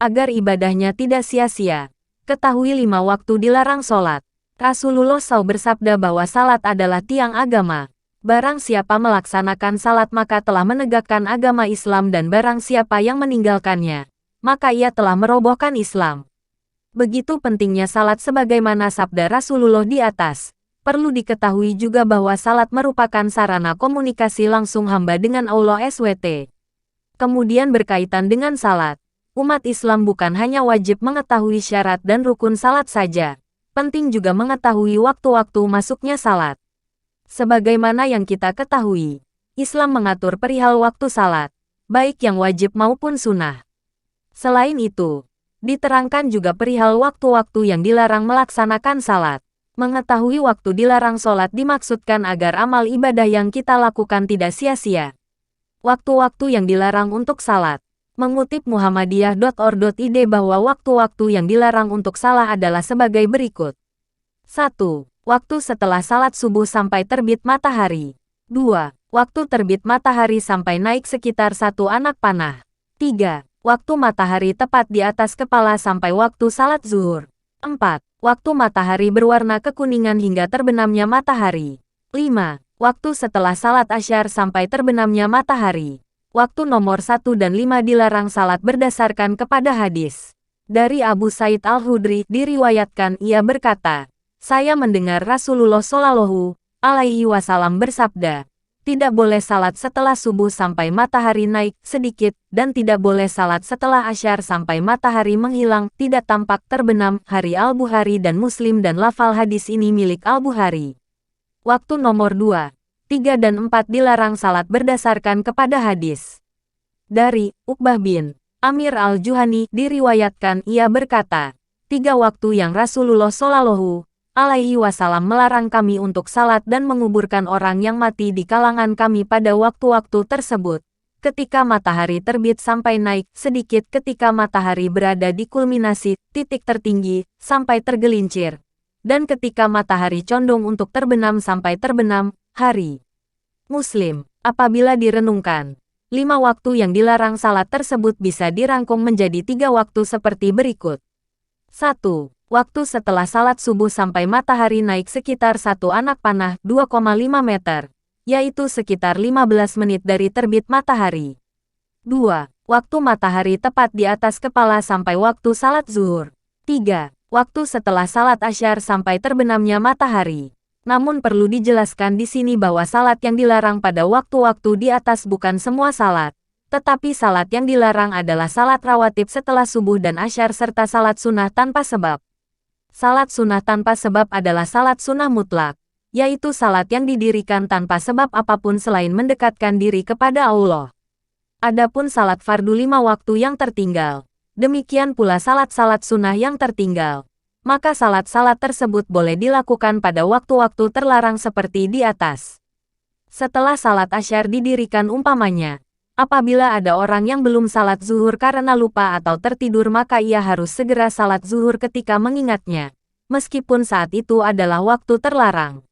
agar ibadahnya tidak sia-sia. Ketahui 5 waktu dilarang sholat. Rasulullah SAW bersabda bahwa salat adalah tiang agama. Barang siapa melaksanakan salat maka telah menegakkan agama Islam dan barang siapa yang meninggalkannya, maka ia telah merobohkan Islam. Begitu pentingnya salat sebagaimana sabda Rasulullah di atas. Perlu diketahui juga bahwa salat merupakan sarana komunikasi langsung hamba dengan Allah SWT. Kemudian berkaitan dengan salat. Umat Islam bukan hanya wajib mengetahui syarat dan rukun salat saja. Penting juga mengetahui waktu-waktu masuknya salat. Sebagaimana yang kita ketahui, Islam mengatur perihal waktu salat, baik yang wajib maupun sunnah. Selain itu, diterangkan juga perihal waktu-waktu yang dilarang melaksanakan salat. Mengetahui waktu dilarang sholat dimaksudkan agar amal ibadah yang kita lakukan tidak sia-sia. Waktu-waktu yang dilarang untuk salat. Mengutip muhammadiyah.or.id bahwa waktu-waktu yang dilarang untuk salat adalah sebagai berikut. 1. Waktu setelah salat subuh sampai terbit matahari. 2. Waktu terbit matahari sampai naik sekitar 1 anak panah. 3. Waktu matahari tepat di atas kepala sampai waktu salat zuhur. 4. Waktu matahari berwarna kekuningan hingga terbenamnya matahari. 5. Waktu setelah salat asyar sampai terbenamnya matahari. Waktu nomor 1 dan 5 dilarang salat berdasarkan kepada hadis. Dari Abu Said Al-Hudri diriwayatkan ia berkata, saya mendengar Rasulullah Shallallahu Alaihi Wasallam bersabda, tidak boleh salat setelah subuh sampai matahari naik sedikit, dan tidak boleh salat setelah asyar sampai matahari menghilang, tidak tampak terbenam. Hari Al-Bukhari dan Muslim dan lafal hadis ini milik Al-Bukhari. Waktu nomor 2, 3 dan 4 dilarang salat berdasarkan kepada hadis. Dari Uqbah bin Amir Al-Juhani diriwayatkan ia berkata, 3 waktu yang Rasulullah Shallallahu Alaihi Wasallam melarang kami untuk salat dan menguburkan orang yang mati di kalangan kami pada waktu-waktu tersebut. Ketika matahari terbit sampai naik sedikit, ketika matahari berada di kulminasi titik tertinggi sampai tergelincir, dan ketika matahari condong untuk terbenam sampai terbenam. Hari Muslim. Apabila direnungkan, 5 waktu yang dilarang salat tersebut bisa dirangkum menjadi 3 waktu seperti berikut. 1. Waktu setelah salat subuh sampai matahari naik sekitar 1 anak panah 2,5 meter, yaitu sekitar 15 menit dari terbit matahari. 2. Waktu matahari tepat di atas kepala sampai waktu salat zuhur. 3. Waktu setelah salat asyar sampai terbenamnya matahari. Namun perlu dijelaskan di sini bahwa salat yang dilarang pada waktu-waktu di atas bukan semua salat, tetapi salat yang dilarang adalah salat rawatib setelah subuh dan asyar serta salat sunnah tanpa sebab. Salat sunnah tanpa sebab adalah salat sunnah mutlak, yaitu salat yang didirikan tanpa sebab apapun selain mendekatkan diri kepada Allah. Adapun salat fardu 5 waktu yang tertinggal, demikian pula salat-salat sunnah yang tertinggal, maka salat-salat tersebut boleh dilakukan pada waktu-waktu terlarang seperti di atas. Setelah salat asyar didirikan umpamanya, apabila ada orang yang belum salat zuhur karena lupa atau tertidur maka ia harus segera salat zuhur ketika mengingatnya, meskipun saat itu adalah waktu terlarang.